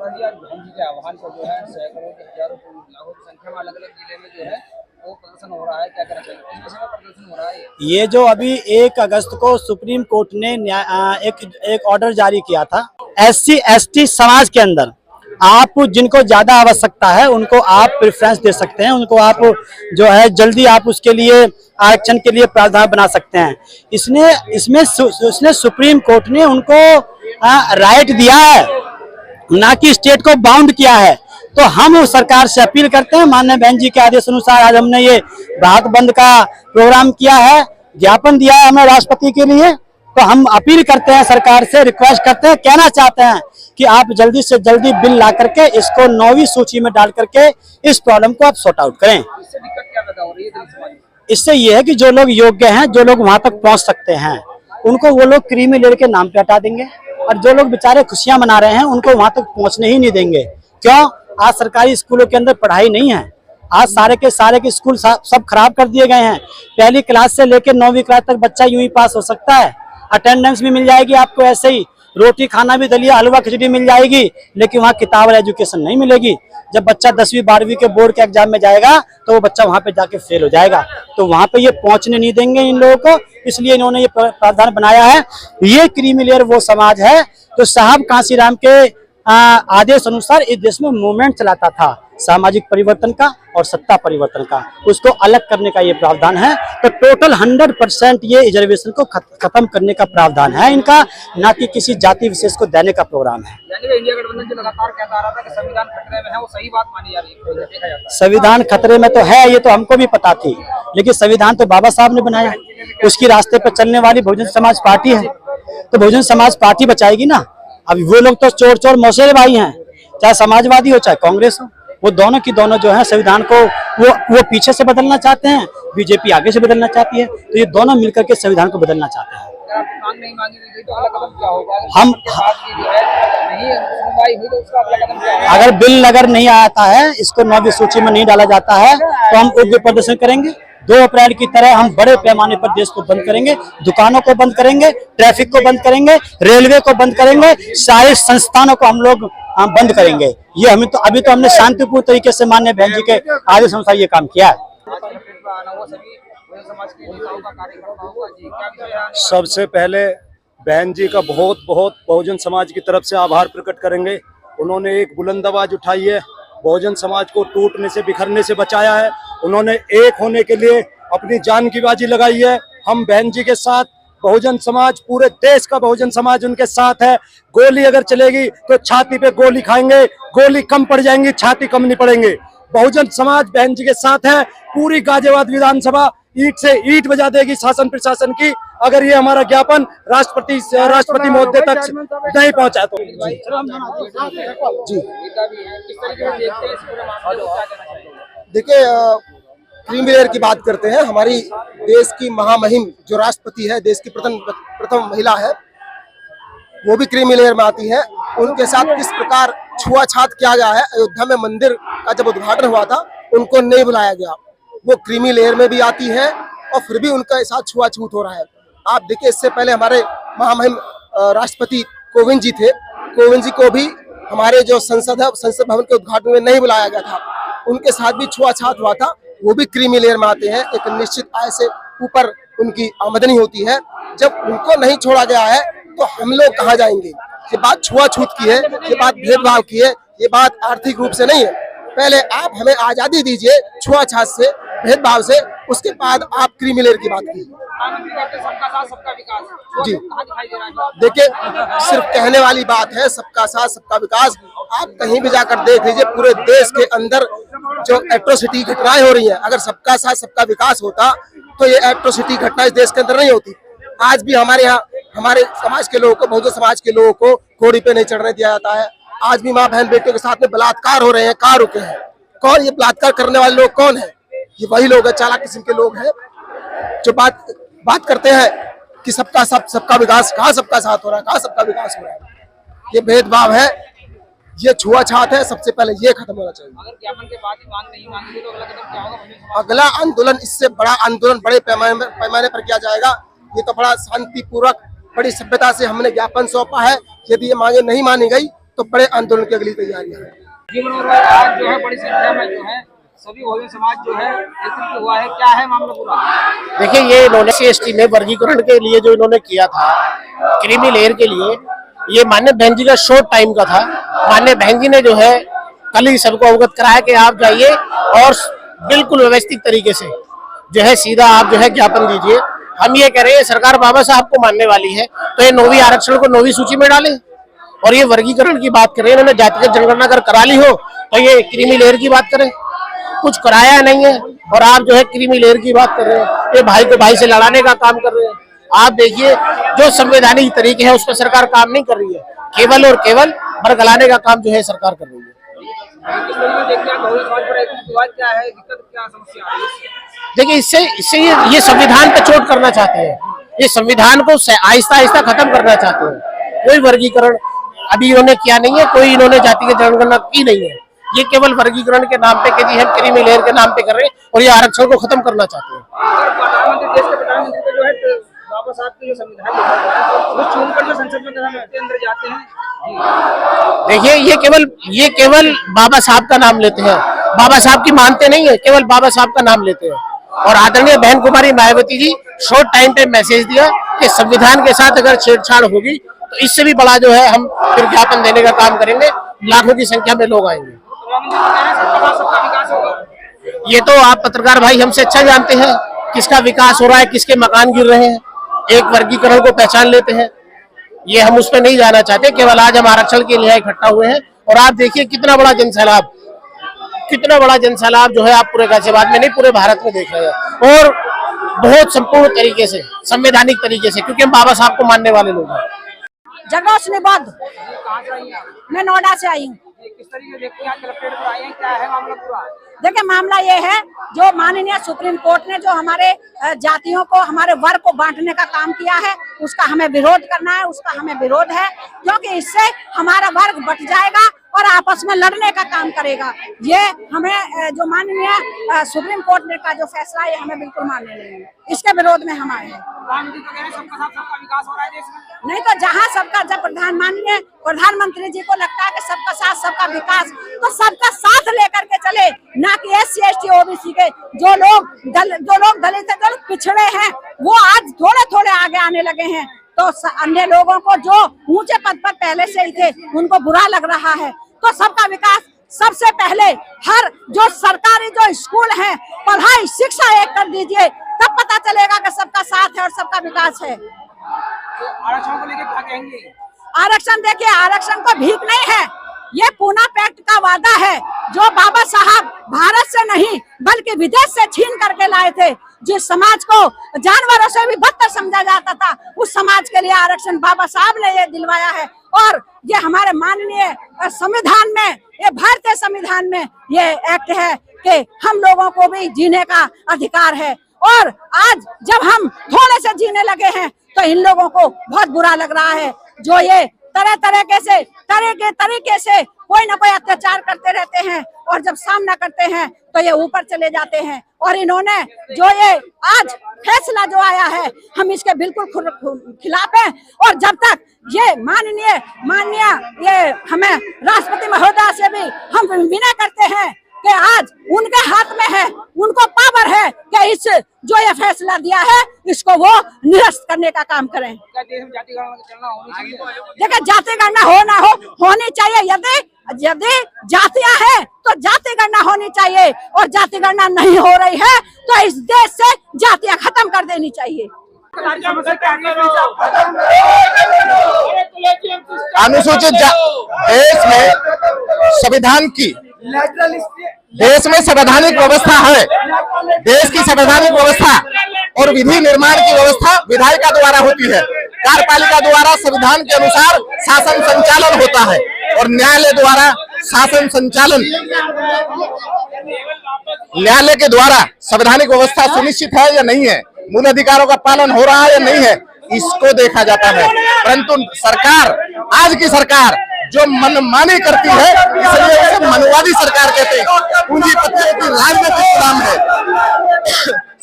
जी आज बहन जी के आह्वान पर जो है सैकड़ों के हजारों लाखों की संख्या में अलग अलग जिले में जो है वो प्रदर्शन हो रहा है। क्या कहना चाहिए किस विषय में प्रदर्शन हो रहा है? ये जो अभी 1 अगस्त को सुप्रीम कोर्ट ने एक ऑर्डर जारी किया था, SC ST समाज के अंदर आप जिनको ज्यादा आवश्यकता है उनको आप प्रेफरेंस दे सकते हैं, उनको आप जो है जल्दी आप उसके लिए आरक्षण के लिए प्रावधान बना सकते हैं। इसने सुप्रीम कोर्ट ने उनको राइट दिया है, ना कि स्टेट को बाउंड किया है। तो हम सरकार से अपील करते हैं, माननीय बहन जी के आदेश अनुसार आज हमने ये भारत बंद का प्रोग्राम किया है, ज्ञापन दिया है हमें राष्ट्रपति के लिए। तो हम अपील करते हैं सरकार से, रिक्वेस्ट करते हैं, कहना चाहते हैं कि आप जल्दी से जल्दी बिल ला करके इसको 9वीं सूची में डाल करके इस प्रॉब्लम को आप सॉर्ट आउट करें। इससे दिक्कत क्या पैदा हो रही है दलित समाज में? इससे ये है कि जो लोग योग्य हैं, जो लोग वहां तक पहुंच सकते हैं, उनको वो लोग क्रीमी लेयर के नाम पे हटा देंगे, और जो लोग बेचारे खुशियां मना रहे हैं उनको वहां तक पहुंचने ही नहीं देंगे। क्यों? आज सरकारी स्कूलों के अंदर पढ़ाई नहीं है। आज सारे के स्कूल सब खराब कर दिए गए हैं। पहली क्लास से लेकर 9वीं क्लास तक बच्चा यूं ही पास हो सकता है। अटेंडेंस भी मिल जाएगी आपको, ऐसे ही रोटी खाना भी, दलिया हलवा खिचड़ी मिल जाएगी, लेकिन वहाँ किताब और एजुकेशन नहीं मिलेगी। जब बच्चा 10वीं 12वीं के बोर्ड के एग्जाम में जाएगा तो वो बच्चा वहाँ पे जाके फेल हो जाएगा। तो वहाँ पे ये पहुंचने नहीं देंगे इन लोगों को, इसलिए इन्होंने ये प्रावधान बनाया है। ये क्रीमी लेयर वो समाज है जो साहब कांसीराम के आदेश अनुसार इस देश में मूवमेंट चलाता था, सामाजिक परिवर्तन का और सत्ता परिवर्तन का, उसको अलग करने का ये प्रावधान है। तो टोटल 100% ये रिजर्वेशन को खत्म करने का प्रावधान है इनका, ना कि किसी जाति विशेष को देने का प्रोग्राम है। यानी इंडिया गठबंधन जो लगातार कहता आ रहा था कि संविधान खतरे में है, वो सही बात मानी जा रही है, देखा जाता है। संविधान खतरे में तो है, ये तो हमको भी पता थी, लेकिन संविधान तो बाबा साहब ने बनाया, उसकी रास्ते पर चलने वाली बहुजन समाज पार्टी है, तो बहुजन समाज पार्टी बचाएगी ना। अभी वो लोग तो चोर चोर मौसेरे भाई हैं, चाहे समाजवादी हो चाहे कांग्रेस हो, वो दोनों की दोनों जो है संविधान को वो पीछे से बदलना चाहते हैं, बीजेपी आगे से बदलना चाहती है, तो ये दोनों मिलकर के संविधान को बदलना चाहते हैं। मांग नहीं मांगी गई तो अगला कदम क्या होगा? हम नहीं सुनवाई हुई तो उसका अगला कदम क्या होगा? अगर बिल अगर नहीं आता है, इसको 9वीं सूची में नहीं डाला जाता है, तो हम उग्र प्रदर्शन करेंगे। 2 अप्रैल की तरह हम बड़े पैमाने पर देश को बंद करेंगे, दुकानों को बंद करेंगे, ट्रैफिक को बंद करेंगे, रेलवे को बंद करेंगे, सारे संस्थानों को हम लोग बंद करेंगे। ये हमें तो अभी तो हमने शांतिपूर्ण तरीके से माननीय बहन जी के आदेश अनुसार ये काम किया है। सबसे पहले बहन जी का बहुत बहुत बहुजन समाज की तरफ से आभार प्रकट करेंगे। उन्होंने एक बुलंद आवाज उठाई है, बहुजन समाज को टूटने से बिखरने से बचाया है। उन्होंने एक होने के लिए अपनी जान की बाजी लगाई है। हम बहन जी के साथ, बहुजन समाज, पूरे देश का बहुजन समाज उनके साथ है। गोली अगर चलेगी तो छाती पे गोली खाएंगे, गोली कम पड़ जाएंगी, छाती कम नहीं पड़ेंगे। बहुजन समाज बहन जी के साथ है। पूरी गाजियाबाद विधानसभा ईंट से ईंट बजा देगी शासन प्रशासन की, अगर ये हमारा ज्ञापन राष्ट्रपति महोदय तक नहीं पहुंचा तो। जी देखिए, क्रीमी लेयर की बात करते हैं। हमारी देश की महामहिम जो राष्ट्रपति है, देश की प्रथम महिला है, वो भी क्रीमी लेयर में आती है। उनके साथ किस प्रकार छुआछात किया गया है, अयोध्या में मंदिर का जब उद्घाटन हुआ था उनको नहीं बुलाया गया, वो क्रीमी लेयर में भी आती है और फिर भी उनका साथ छुआछूत हो रहा है। आप देखिए, इससे पहले हमारे महामहिम राष्ट्रपति कोविंद जी थे, कोविंद जी को भी हमारे जो संसद है, संसद भवन के उद्घाटन में नहीं बुलाया गया था, उनके साथ भी छुआछात हुआ था। वो भी क्रीमी लेयर में आते हैं। एक निश्चित आय से ऊपर उनकी आमदनी होती है। जब उनको नहीं छोड़ा गया है तो हम लोग कहाँ जाएंगे? ये बात छुआछूत की है, ये बात भेदभाव की है, ये बात आर्थिक रूप से नहीं है। पहले आप हमें आजादी दीजिए छुआछात से, भेदभाव से, उसके बाद आप क्रीमी लेयर की बात कीजिए। सबका साथ सबका विकास जी दिखाई दे रहा है। देखिए, सिर्फ कहने वाली बात है सबका साथ सबका विकास। आप कहीं भी जाकर देख लीजिए, पूरे देश के अंदर जो एट्रोसिटी घटनाएं हो रही हैं, अगर सबका साथ सबका विकास होता तो ये एट्रोसिटी घटना इस देश के अंदर नहीं होती। आज भी हमारे यहाँ हमारे समाज के लोगों को, बहुजन समाज के लोगों को घोड़ी पे नहीं चढ़ने दिया जाता है। आज भी माँ बहन बेटियों के साथ में बलात्कार हो रहे हैं, कहाँ रुके हैं? कौन ये बलात्कार करने वाले लोग कौन है? ये वही लोग है, चालाक किस्म के लोग हैं जो बात करते हैं कि सबका सबका विकास। कहाँ सबका साथ हो रहा है, कहाँ सबका विकास हो रहा है? ये भेदभाव है, ये छुआछात है। सबसे पहले ये खत्म होना चाहिए। अगर ज्ञापन के बाद मांग नहीं मांगी तो अगला कदम क्या होगा? अगला आंदोलन, इससे बड़ा आंदोलन बड़े पैमाने पर किया जाएगा। ये तो बड़ा शांतिपूर्वक, बड़ी सभ्यता से हमने ज्ञापन सौंपा है। यदि ये मांगे नहीं मानी गई तो बड़े आंदोलन की अगली तैयारियां हैं। जी मनोहर भाई, आज जो है बड़ी संख्या में जो है सभी बहुजन समाज जो है एकत्रित हुआ है, क्या है मामला पूरा? देखिए, ये इन्होंने SC/ST में वर्गीकरण के लिए जो इन्होंने किया था क्रीमी लेयर के लिए, ये माननीय बहन जी का शॉर्ट टाइम का था। माननीय बहन जी ने जो है कल ही सबको अवगत कराया कि आप जाइए और बिल्कुल व्यवस्थित तरीके से जो है सीधा आप जो है ज्ञापन दीजिए। हम ये कह रहे हैं सरकार बाबा साहब को मानने वाली है तो ये 9वीं आरक्षण को 9वीं सूची में डाले, और ये वर्गीकरण की बात करें, इन्होंने जातिगत जनगणना अगर करा ली हो तो ये क्रीमी लेयर की बात करें, कुछ कराया नहीं है और आप जो है क्रीमी लेयर की बात कर रहे हैं। ये भाई को भाई से लड़ाने का काम कर रहे हैं। आप देखिए, जो संवैधानिक तरीके हैं उस पर सरकार काम नहीं कर रही है, केवल और केवल बरगलाने का काम जो है सरकार कर रही है। देखिए, इससे ये संविधान पे चोट करना चाहते हैं, ये संविधान को आहिस्ता आहिस्ता खत्म करना चाहते हैं। कोई वर्गीकरण अभी इन्होंने किया नहीं है, कोई इन्होंने जाति की जनगणना की नहीं है। ये केवल वर्गीकरण के नाम पे कि जी हम क्रीमी लेयर के नाम पे कर रहे हैं और ये आरक्षण को खत्म करना चाहते हैं। देश के प्रधानमंत्री जो है बाबा साहब की जो संविधान वो चुनकर जो संसद में के अंदर जाते हैं। देखिए, ये केवल बाबा साहब का नाम लेते हैं, बाबा साहब की मानते नहीं है, केवल बाबा साहब का नाम लेते हैं। और आदरणीय बहन कुमारी मायावती जी शॉर्ट टाइम पे मैसेज दिया कि संविधान के साथ अगर छेड़छाड़ होगी तो इससे भी बड़ा जो है हम फिर ज्ञापन देने का काम करेंगे, लाखों की संख्या में लोग आएंगे। ये तो आप पत्रकार भाई हमसे अच्छा जानते हैं किसका विकास हो रहा है, किसके मकान गिर रहे हैं। एक वर्गीकरण को पहचान लेते हैं, ये हम उस पर नहीं जाना चाहते। केवल आज हम आरक्षण के लिए इकट्ठा हुए हैं और आप देखिए कितना बड़ा जनसैलाब जो है आप पूरे गाजियाबाद में नहीं पूरे भारत में देख रहे हैं, और बहुत संपूर्ण तरीके से, संवैधानिक तरीके से, क्योंकि हम बाबा साहब को मानने वाले लोग हैं। जगरोशनी बद्ध, मैं नोएडा से आई हूँ। किस तरीके से देखते हैं कलेक्ट्रेट पर आए हैं, क्या है मामला पूरा? देखिए, मामला ये है, जो माननीय सुप्रीम कोर्ट ने जो हमारे जातियों को, हमारे वर्ग को बांटने का काम किया है, उसका हमें विरोध करना है, उसका हमें विरोध है, क्योंकि इससे हमारा वर्ग बट जाएगा और आपस में लड़ने का काम करेगा। ये हमें जो माननीय सुप्रीम कोर्ट ने का जो फैसला है, हमें बिल्कुल मानने नहीं है। इसके विरोध में हम आए हैं। प्रधानमंत्री तो कह रहे हैं सबका साथ सबका विकास हो रहा है देश में। नहीं तो जहाँ सबका, जब माननीय प्रधानमंत्री जी को लगता है कि सबका साथ सबका विकास, तो सबका साथ लेकर के चले, ना कि SC/ST OBC के जो लोग दलित जो पिछड़े हैं वो आज थोड़े थोड़े आगे आने लगे हैं, तो अन्य लोगों को जो ऊंचे पद पर पहले से ही थे उनको बुरा लग रहा है। तो सबका विकास सबसे पहले, हर जो सरकारी जो स्कूल हैं, पढ़ाई शिक्षा एक कर दीजिए, तब पता चलेगा कि सबका साथ है और सबका विकास है। तो आरक्षण को लेकर क्या कहेंगे? आरक्षण देखिए, आरक्षण को भीख नहीं है, ये पूना पैक्ट का वादा है जो बाबा साहब भारत से नहीं बल्कि विदेश से छीन करके लाए थे। जिस समाज को जानवरों से भी बदतर समझा जाता था, उस समाज के लिए आरक्षण बाबा साहब ने ये दिलवाया है। और ये हमारे माननीय संविधान में, ये भारतीय संविधान में ये एक्ट है कि हम लोगों को भी जीने का अधिकार है। और आज जब हम थोड़े से जीने लगे हैं तो इन लोगों को बहुत बुरा लग रहा है, जो ये तरह तरीके से कोई ना कोई अत्याचार करते रहते हैं, और जब सामना करते हैं तो ये ऊपर चले जाते हैं। और इन्होंने जो ये आज फैसला जो आया है, हम इसके बिल्कुल खिलाफ हैं। और जब तक ये माननीय ये हमें राष्ट्रपति महोदय से भी हम विनय करते हैं कि आज उनके हाथ में है, उनको पावर है कि इस जो ये फैसला दिया है इसको वो निरस्त करने का काम करें। क्या देश में जाति गणना होनी चाहिए? देखिए, जाति गणना होनी चाहिए। यदि जातियां हैं तो जाति गणना होनी चाहिए, और जाति गणना नहीं हो रही है तो इस देश से जातियां खत्म कर देनी चाहिए। अनुसूचित देश में संविधान की, देश में संवैधानिक व्यवस्था है, देश की संवैधानिक व्यवस्था और विधि निर्माण की व्यवस्था विधायिका द्वारा होती है, कार्यपालिका द्वारा संविधान के अनुसार शासन संचालन होता है, और न्यायालय द्वारा शासन संचालन, न्यायालय के द्वारा संवैधानिक व्यवस्था सुनिश्चित है या नहीं है, मूल अधिकारों का पालन हो रहा है या नहीं है, इसको देखा जाता है। परंतु सरकार, आज की सरकार जो मनमानी करती है, इसलिए इसे मनवादी सरकार कहते हैं। पूंजीपतियों की राजनीतिक नाम है,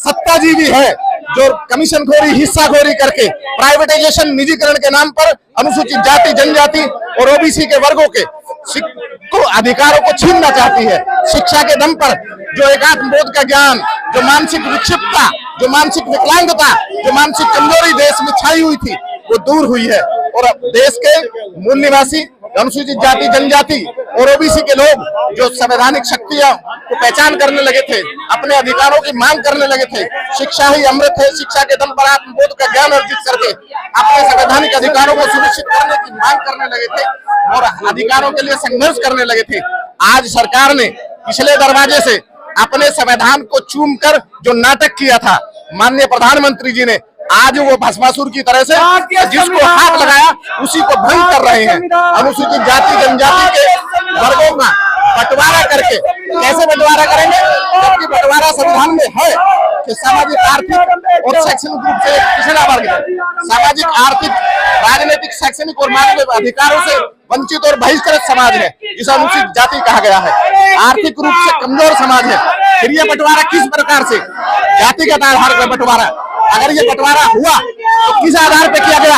सत्ताजीवी है, जो कमीशनखोरी, हिस्साखोरी करके प्राइवेटाइजेशन, निजीकरण के नाम पर अनुसूचित जाति, जनजाति और ओबीसी के वर्गों के अधिकारों को छीनना चाहती है। शिक्षा के दम पर जो एकात्म बोध का ज्ञान, जो मानसिक विक्षिप्तता, जो मानसिक विकलांगता, जो मानसिक कमजोरी देश में छाई हुई थी, वो दूर हुई है। और अब देश के मूल निवासी, अनुसूचित जाति, जनजाति और ओबीसी के लोग जो संवैधानिक शक्तियों को पहचान करने लगे थे, अपने अधिकारों की मांग करने लगे थे, शिक्षा ही अमृत है, शिक्षा के दम पर आत्मबोध का ज्ञान अर्जित करके अपने संवैधानिक अधिकारों को सुनिश्चित करने की मांग करने लगे थे और अधिकारों के लिए संघर्ष करने लगे थे। आज सरकार ने पिछले दरवाजे से अपने संविधान को चूमकर जो नाटक किया था, माननीय प्रधानमंत्री जी ने आज वो भस्मासुर की तरह से जिसको हाथ लगाया उसी को भंग कर रहे हैं। अनुसूचित जाति, जनजाति के वर्गों का बंटवारा करके कैसे बंटवारा करेंगे, जबकि बंटवारा संविधान में है कि सामाजिक, आर्थिक और शैक्षणिक रूप से पिछड़ा वर्ग है। सामाजिक, आर्थिक, राजनीतिक, शैक्षणिक और मानवीय अधिकारों से वंचित और बहिष्कृत समाज है, जिसे अनुसूचित जाति कहा गया है। आर्थिक रूप से कमजोर समाज है। फिर ये बंटवारा किस प्रकार से, जातिगत आधार पर बंटवारा, अगर ये बंटवारा हुआ तो किस आधार पर किया गया?